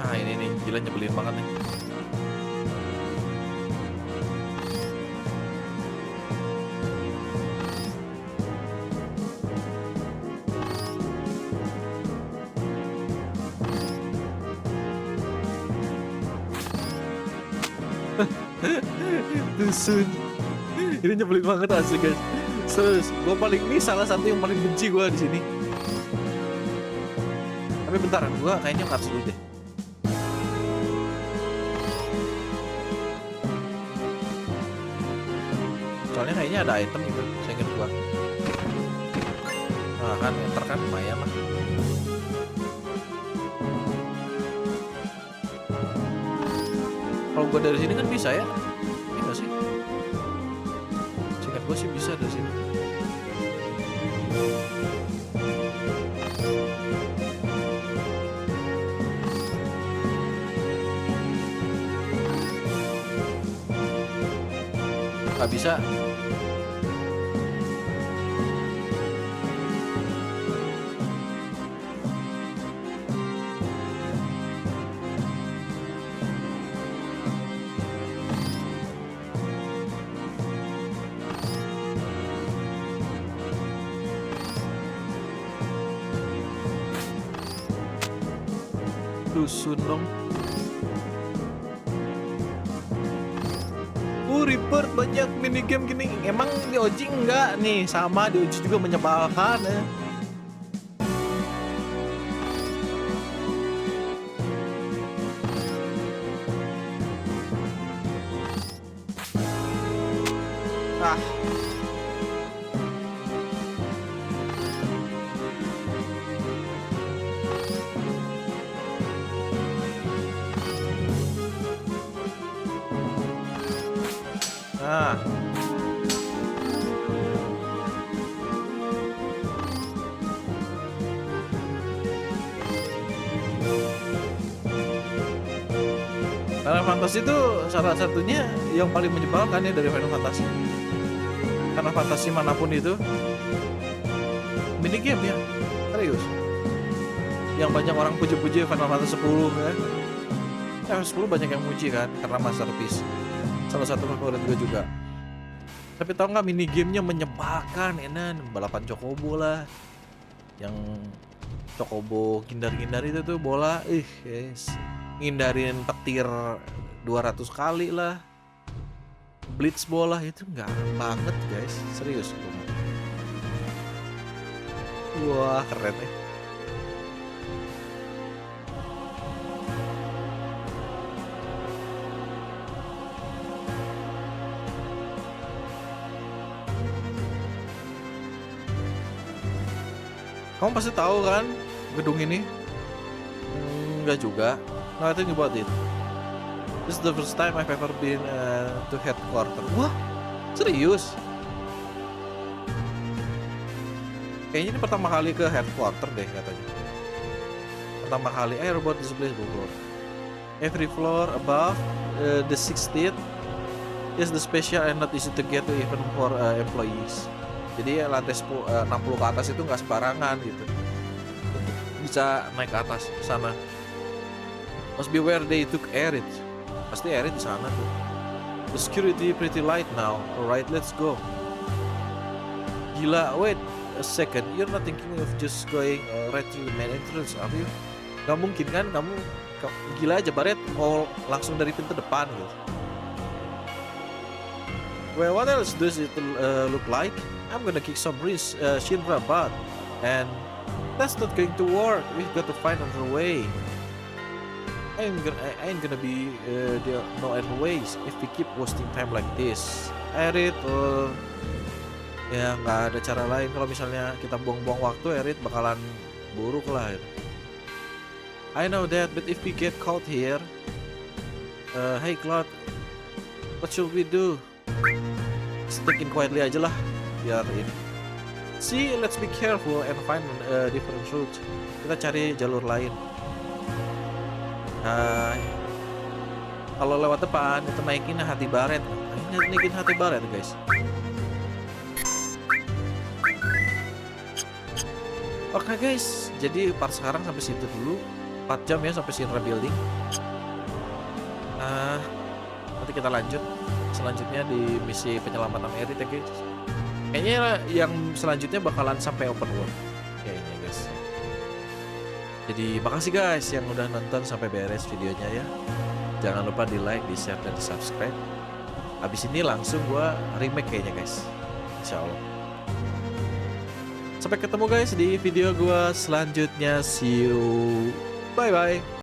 Nah, ini nih, gila nyebelin banget nih. Dusun. Ini nyebelin banget asli guys. Terus gue paling ini salah satu yang paling benci gue di sini. Tapi bentar, gue kayaknya harus dulu deh. Soalnya kayaknya ada item gitu, saya ingat gue. Nah kan, enter kan lumayan lah. Kalau gue dari sini kan bisa ya? Iya sih. Singkat gue sih bisa dari sini. Gak bisa. Dusun dong. Report banyak minigame gini. Emang di OG enggak nih? Sama di OG juga menyebalkan ya. Ah. Nah. Final Fantasy itu salah satunya yang paling menyebalkan ya dari Final Fantasy. Karena fantasi manapun itu minigame ya, serius. Yang banyak orang puji-puji Final Fantasy 10 ya. 10 banyak yang muji kan karena masterpiece. Salah satu favorit gue juga. Tapi tau nggak minigamenya menyebalkan, enan balapan Chocobo lah, yang Chocobo ngindar-ngindar itu tuh bola, guys, ngindarin petir 200 kali lah, blitz bola itu nggak banget guys, serius. Wah keren ya. Kamu pasti tahu kan gedung ini? Enggak juga. No, I think about it. This is the first time I've ever been to headquarters. Wah, serius? Kayaknya ini pertama kali ke headquarters deh katanya. Pertama kali. About this place bro. Every floor above the 16th is the special and not easy to get to even for employees. Jadi lantai 60 ke atas itu nggak sembarangan gitu. Bisa naik ke atas sana. Must be where they took Erit. Pasti Erit di sana tuh. The security pretty light now. Alright, let's go. Gila, wait a second. You're not thinking of just going right through the main entrance, are you? Gak mungkin kan kamu gila aja Baret mau langsung dari pintu depan gitu. Well, what else does it look like? I'm gonna kick some Shinra butt, and that's not going to work. We've got to find another way. I ain't gonna be there no other ways if we keep wasting time like this. Erit, ya nggak ada cara lain kalau misalnya kita buang-buang waktu, Erit bakalan buruk lah. I know that, but if we get caught here, hey Claude, what should we do? Stick in quietly aja lah, biar ini. See, let's be careful and find a different route. Kita cari jalur lain. Kalau lewat depan itu naikin hati Baret. Naikin hati Baret guys. Oke guys, jadi part sekarang sampai situ dulu. 4 jam ya sampai Shinra Building. Nanti kita lanjut selanjutnya di misi penyelamatan Erit ya guys. Kayaknya yang selanjutnya bakalan sampai open world kayaknya guys. Jadi makasih guys yang udah nonton sampai beres videonya ya. Jangan lupa di like, di share, dan di subscribe. Abis ini langsung gua remake kayaknya guys, insya Allah. Sampai ketemu guys di video gua selanjutnya. See you, bye bye.